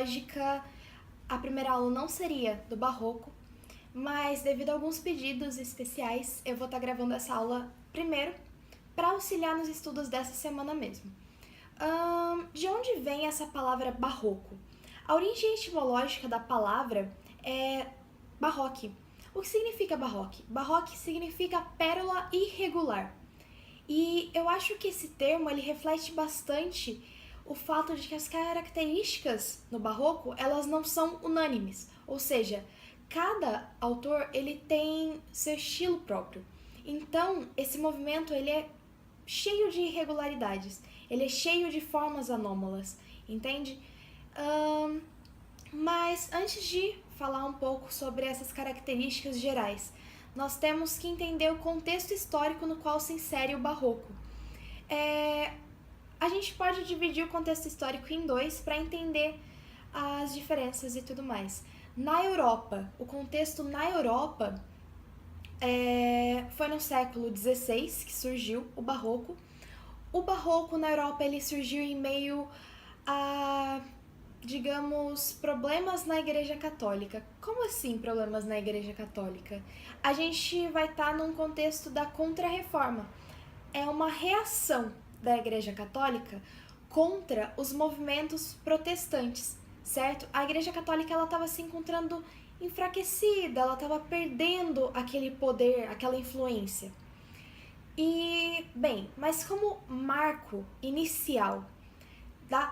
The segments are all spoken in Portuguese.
lógica, a primeira aula não seria do Barroco, mas devido a alguns pedidos especiais, eu vou estar gravando essa aula primeiro para auxiliar nos estudos dessa semana mesmo. De onde vem essa palavra barroco? A origem etimológica da palavra é barroque. O que significa barroque? Barroque significa pérola irregular. E eu acho que esse termo ele reflete bastante o fato de que as características no barroco elas não são unânimes, ou seja, cada autor ele tem seu estilo próprio. Então, esse movimento ele é cheio de irregularidades, ele é cheio de formas anômalas, entende? Mas antes de falar um pouco sobre essas características gerais, nós temos que entender o contexto histórico no qual se insere o barroco. A gente pode dividir o contexto histórico em dois para entender as diferenças e tudo mais. Na Europa, o contexto na Europa foi no século XVI que surgiu o barroco. O barroco na Europa ele surgiu em meio a, digamos, problemas na Igreja Católica. Como assim problemas na Igreja Católica? A gente vai estar num contexto da Contra-Reforma. É uma reação da Igreja Católica contra os movimentos protestantes, certo? A Igreja Católica ela estava se encontrando enfraquecida, ela estava perdendo aquele poder, aquela influência. E, bem, mas como marco inicial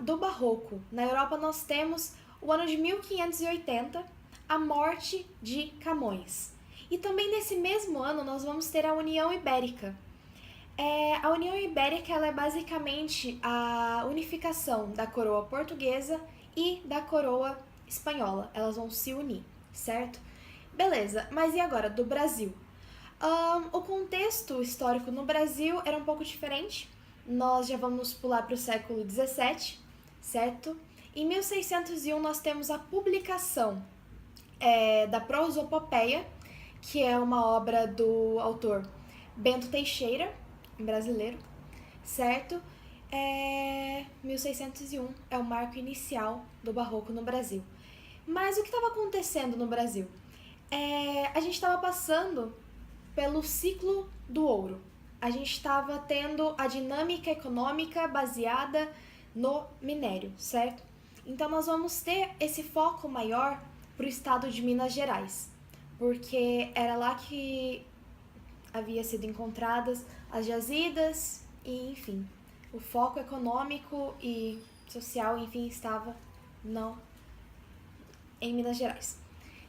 do Barroco, na Europa nós temos o ano de 1580, a morte de Camões. E também nesse mesmo ano nós vamos ter a União Ibérica. A União Ibérica ela é basicamente a unificação da coroa portuguesa e da coroa espanhola. Elas vão se unir, certo? Beleza, mas e agora, do Brasil? O contexto histórico no Brasil era um pouco diferente. Nós já vamos pular para o século XVII, certo? Em 1601 nós temos a publicação da Prosopopeia, que é uma obra do autor Bento Teixeira, brasileiro, certo? 1601 é o marco inicial do Barroco no Brasil. Mas o que estava acontecendo no Brasil? A gente estava passando pelo ciclo do ouro. A gente estava tendo a dinâmica econômica baseada no minério, certo? Então nós vamos ter esse foco maior para o estado de Minas Gerais, porque era lá que havia sido encontradas as jazidas e, enfim, o foco econômico e social, enfim, estava em Minas Gerais,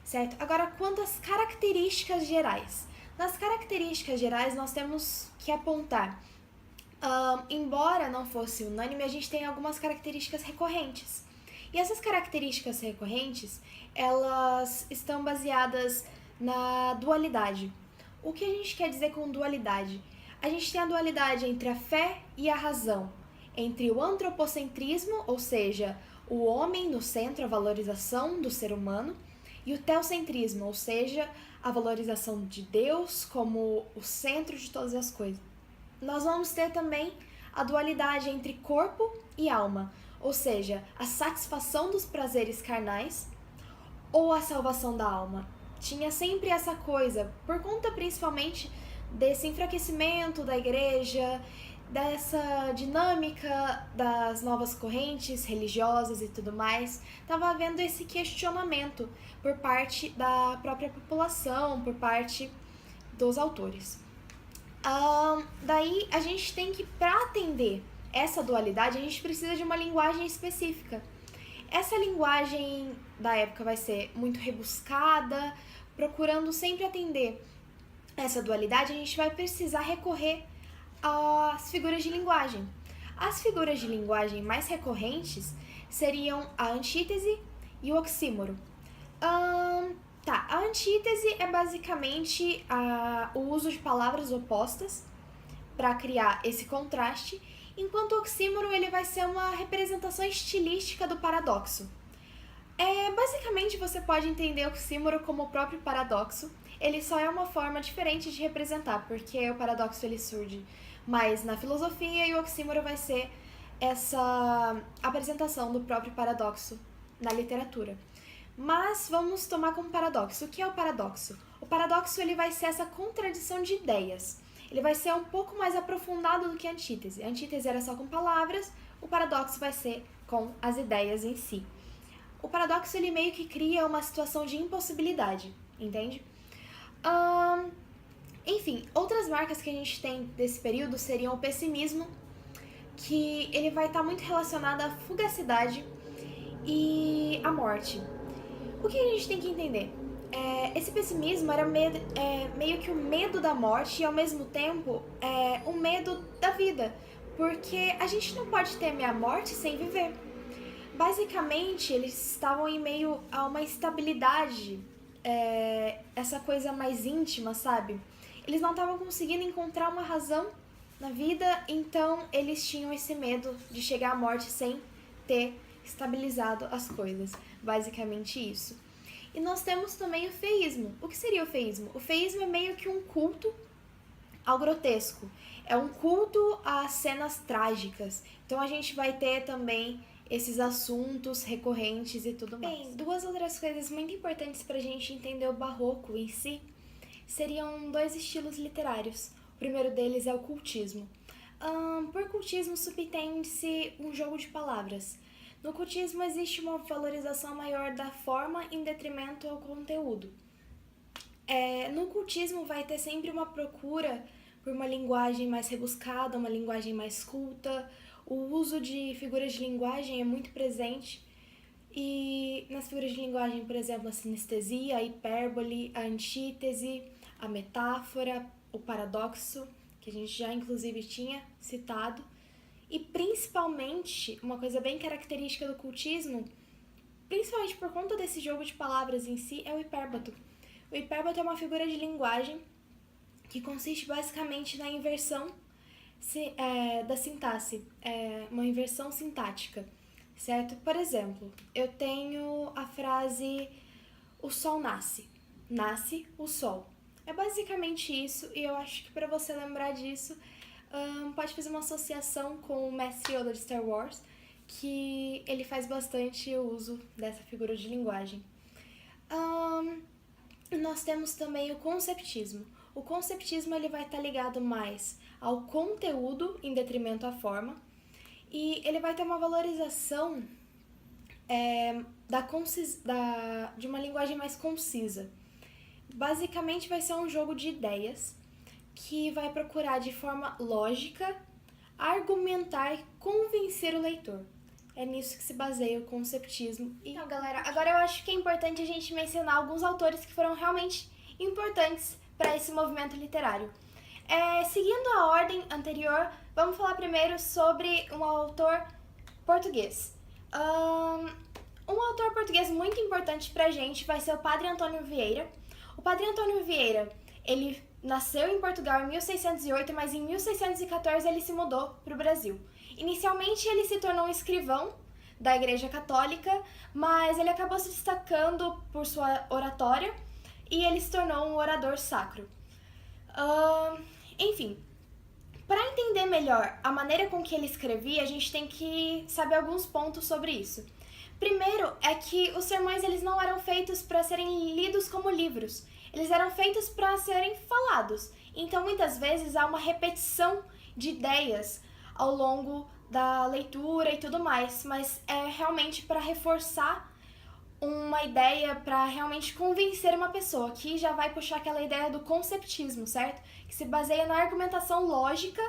certo? Agora, quanto às características gerais. Nas características gerais, nós temos que apontar, embora não fosse unânime, a gente tem algumas características recorrentes. E essas características recorrentes, elas estão baseadas na dualidade. O que a gente quer dizer com dualidade? A gente tem a dualidade entre a fé e a razão, entre o antropocentrismo, ou seja, o homem no centro, a valorização do ser humano, e o teocentrismo, ou seja, a valorização de Deus como o centro de todas as coisas. Nós vamos ter também a dualidade entre corpo e alma, ou seja, a satisfação dos prazeres carnais ou a salvação da alma. Tinha sempre essa coisa, por conta principalmente desse enfraquecimento da igreja, dessa dinâmica das novas correntes religiosas e tudo mais, estava havendo esse questionamento por parte da própria população, por parte dos autores. Daí a gente tem que, para atender essa dualidade, a gente precisa de uma linguagem específica. Essa linguagem da época vai ser muito rebuscada, procurando sempre atender essa dualidade, a gente vai precisar recorrer às figuras de linguagem. As figuras de linguagem mais recorrentes seriam a antítese e o oxímoro. A antítese é basicamente o uso de palavras opostas para criar esse contraste, enquanto o oxímoro ele vai ser uma representação estilística do paradoxo. Basicamente, você pode entender o oxímoro como o próprio paradoxo, ele só é uma forma diferente de representar, porque o paradoxo ele surge mais na filosofia e o oxímoro vai ser essa apresentação do próprio paradoxo na literatura. Mas vamos tomar como paradoxo. O que é o paradoxo? O paradoxo ele vai ser essa contradição de ideias. Ele vai ser um pouco mais aprofundado do que a antítese. A antítese era só com palavras, o paradoxo vai ser com as ideias em si. O paradoxo ele meio que cria uma situação de impossibilidade, entende? Enfim, outras marcas que a gente tem desse período seriam o pessimismo, que ele vai estar muito relacionado à fugacidade e à morte. O que a gente tem que entender? Esse pessimismo era meio que o medo da morte e, ao mesmo tempo, o medo da vida, porque a gente não pode temer a morte sem viver. Basicamente, eles estavam em meio a uma instabilidade, essa coisa mais íntima, sabe? Eles não estavam conseguindo encontrar uma razão na vida, então eles tinham esse medo de chegar à morte sem ter estabilizado as coisas. Basicamente isso. E nós temos também o feísmo. O que seria o feísmo? O feísmo é meio que um culto ao grotesco. É um culto às cenas trágicas. Então a gente vai ter também esses assuntos recorrentes e tudo mais. Bem, duas outras coisas muito importantes para a gente entender o barroco em si seriam dois estilos literários. O primeiro deles é o cultismo. Por cultismo subentende-se um jogo de palavras. No cultismo existe uma valorização maior da forma em detrimento ao conteúdo. No cultismo vai ter sempre uma procura por uma linguagem mais rebuscada, uma linguagem mais culta. O uso de figuras de linguagem é muito presente. E nas figuras de linguagem, por exemplo, a sinestesia, a hipérbole, a antítese, a metáfora, o paradoxo, que a gente já inclusive tinha citado. E principalmente, uma coisa bem característica do cultismo, principalmente por conta desse jogo de palavras em si, é o hipérbato. O hipérbato é uma figura de linguagem que consiste basicamente na inversão da sintaxe, uma inversão sintática, certo? Por exemplo, eu tenho a frase o sol nasce, nasce o sol. É basicamente isso, e eu acho que para você lembrar disso, pode fazer uma associação com o Mestre Yoda de Star Wars, que ele faz bastante uso dessa figura de linguagem. Nós temos também o conceptismo. O conceptismo ele vai estar ligado mais ao conteúdo em detrimento à forma, e ele vai ter uma valorização de uma linguagem mais concisa. Basicamente vai ser um jogo de ideias que vai procurar de forma lógica argumentar e convencer o leitor. É nisso que se baseia o conceptismo. Então, galera, agora eu acho que é importante a gente mencionar alguns autores que foram realmente importantes para esse movimento literário. Seguindo a ordem anterior, vamos falar primeiro sobre um autor português. Um autor português muito importante pra gente vai ser o Padre Antônio Vieira. O Padre Antônio Vieira, ele nasceu em Portugal em 1608, mas em 1614 ele se mudou para o Brasil. Inicialmente ele se tornou um escrivão da Igreja Católica, mas ele acabou se destacando por sua oratória e ele se tornou um orador sacro. Enfim, para entender melhor a maneira com que ele escrevia, a gente tem que saber alguns pontos sobre isso. Primeiro é que os sermões eles não eram feitos para serem lidos como livros, eles eram feitos para serem falados. Então, muitas vezes, há uma repetição de ideias ao longo da leitura e tudo mais, mas é realmente para reforçar uma ideia, para realmente convencer uma pessoa, que já vai puxar aquela ideia do conceptismo, certo? Que se baseia na argumentação lógica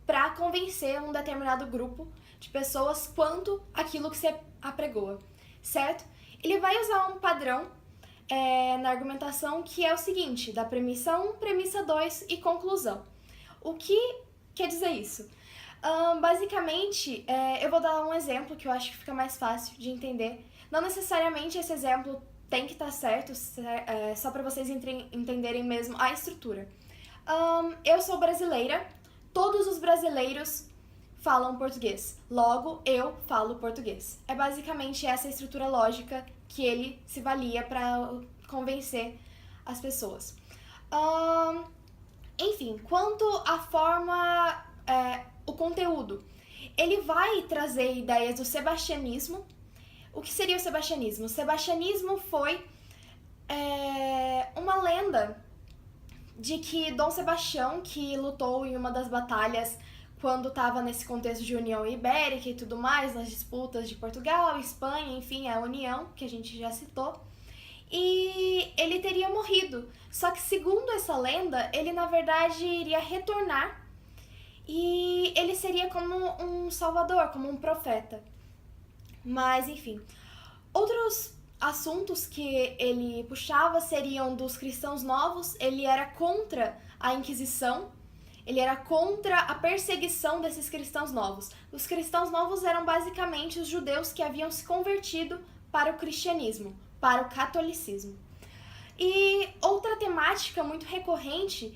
para convencer um determinado grupo de pessoas quanto aquilo que você apregoa, certo? Ele vai usar um padrão na argumentação que é o seguinte, da premissa 1, premissa 2 e conclusão. O que quer dizer isso? Basicamente, eu vou dar um exemplo que eu acho que fica mais fácil de entender. Não necessariamente esse exemplo tem que estar certo, só para vocês entenderem mesmo a estrutura. Eu sou brasileira, todos os brasileiros falam português, logo eu falo português. É basicamente essa estrutura lógica que ele se valia para convencer as pessoas. Enfim, quanto à forma, o conteúdo, ele vai trazer ideias do sebastianismo. O que seria o sebastianismo? O sebastianismo foi uma lenda de que Dom Sebastião, que lutou em uma das batalhas quando estava nesse contexto de União Ibérica e tudo mais, nas disputas de Portugal, Espanha, enfim, a União, que a gente já citou, e ele teria morrido. Só que, segundo essa lenda, ele na verdade iria retornar e ele seria como um salvador, como um profeta. Mas, enfim, outros assuntos que ele puxava seriam dos cristãos novos. Ele era contra a Inquisição, ele era contra a perseguição desses cristãos novos. Os cristãos novos eram basicamente os judeus que haviam se convertido para o cristianismo, para o catolicismo. E outra temática muito recorrente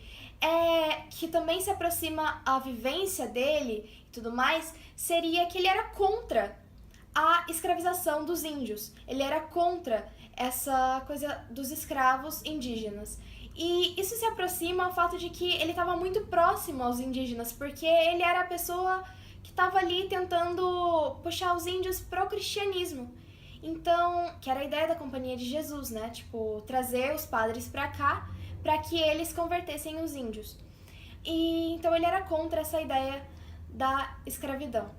que também se aproxima à vivência dele e tudo mais, seria que ele era contra a escravização dos índios. Ele era contra essa coisa dos escravos indígenas. E isso se aproxima ao fato de que ele estava muito próximo aos indígenas, porque ele era a pessoa que estava ali tentando puxar os índios pro cristianismo. Então, que era a ideia da Companhia de Jesus, né? Tipo, trazer os padres pra cá para que eles convertessem os índios. E então ele era contra essa ideia da escravidão.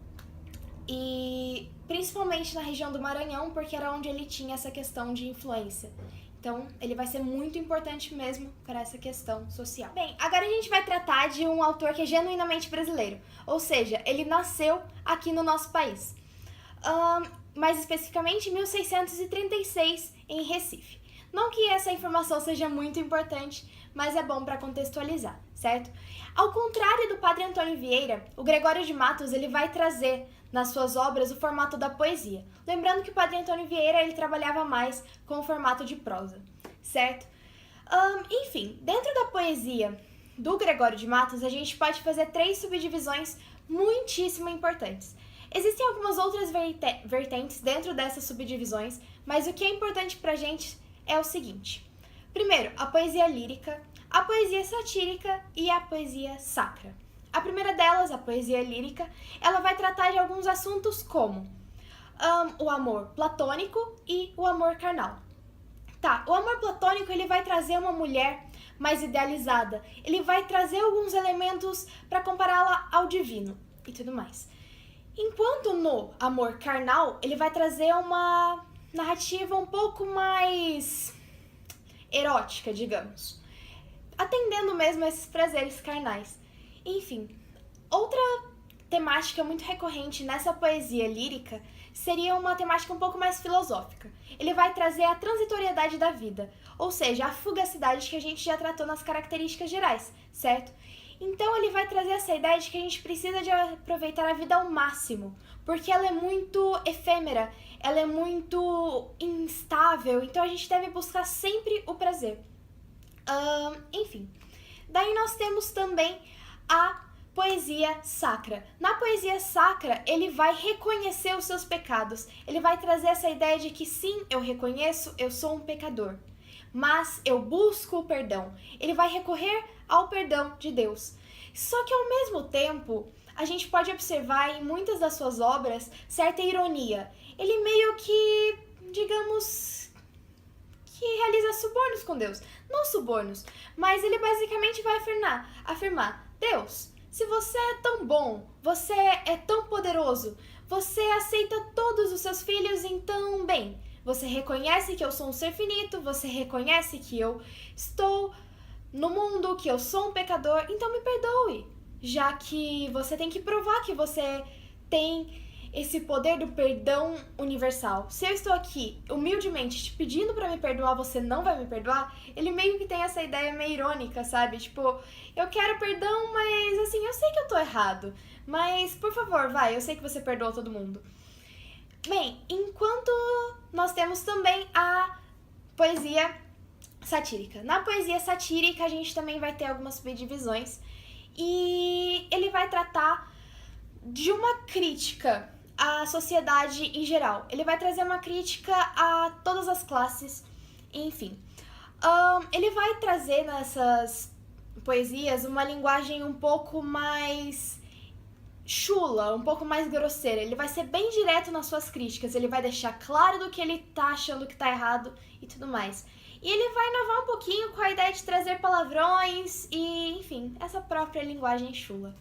E principalmente na região do Maranhão, porque era onde ele tinha essa questão de influência. Então, ele vai ser muito importante mesmo para essa questão social. Bem, agora a gente vai tratar de um autor que é genuinamente brasileiro. Ou seja, ele nasceu aqui no nosso país. Mais especificamente em 1636, em Recife. Não que essa informação seja muito importante, mas é bom para contextualizar, certo? Ao contrário do Padre Antônio Vieira, o Gregório de Matos ele vai trazer nas suas obras o formato da poesia. Lembrando que o Padre Antônio Vieira ele trabalhava mais com o formato de prosa, certo? Enfim, dentro da poesia do Gregório de Matos, a gente pode fazer 3 subdivisões muitíssimo importantes. Existem algumas outras vertentes dentro dessas subdivisões, mas o que é importante pra gente é o seguinte. Primeiro, a poesia lírica, a poesia satírica e a poesia sacra. A primeira delas, a poesia lírica, ela vai tratar de alguns assuntos como o amor platônico e o amor carnal. Tá, o amor platônico ele vai trazer uma mulher mais idealizada, ele vai trazer alguns elementos para compará-la ao divino e tudo mais. Enquanto no amor carnal, ele vai trazer uma narrativa um pouco mais erótica, digamos, atendendo mesmo a esses prazeres carnais. Enfim, outra temática muito recorrente nessa poesia lírica seria uma temática um pouco mais filosófica. Ele vai trazer a transitoriedade da vida, ou seja, a fugacidade que a gente já tratou nas características gerais, certo? Então ele vai trazer essa ideia de que a gente precisa de aproveitar a vida ao máximo, porque ela é muito efêmera, ela é muito instável, então a gente deve buscar sempre o prazer. Enfim, daí nós temos também a poesia sacra. Na poesia sacra, ele vai reconhecer os seus pecados, ele vai trazer essa ideia de que sim, eu reconheço, eu sou um pecador, mas eu busco o perdão. Ele vai recorrer ao perdão de Deus. Só que ao mesmo tempo, a gente pode observar em muitas das suas obras certa ironia. Ele meio que, digamos, que realiza subornos com Deus. Não subornos, mas ele basicamente vai afirmar: Deus, se você é tão bom, você é tão poderoso, você aceita todos os seus filhos, então, bem, você reconhece que eu sou um ser finito, você reconhece que eu estou no mundo, que eu sou um pecador, então me perdoe, já que você tem que provar que você tem esse poder do perdão universal. Se eu estou aqui humildemente te pedindo pra me perdoar, você não vai me perdoar? Ele meio que tem essa ideia meio irônica, sabe? Tipo, eu quero perdão, mas assim, eu sei que eu tô errado, mas por favor, vai, eu sei que você perdoa todo mundo. Bem, enquanto nós temos também a poesia satírica. Na poesia satírica, a gente também vai ter algumas subdivisões e ele vai tratar de uma crítica à sociedade em geral. Ele vai trazer uma crítica a todas as classes, enfim. Ele vai trazer nessas poesias uma linguagem um pouco mais chula, um pouco mais grosseira. Ele vai ser bem direto nas suas críticas, ele vai deixar claro do que ele tá achando que tá errado e tudo mais. E ele vai inovar um pouquinho com a ideia de trazer palavrões e, enfim, essa própria linguagem chula.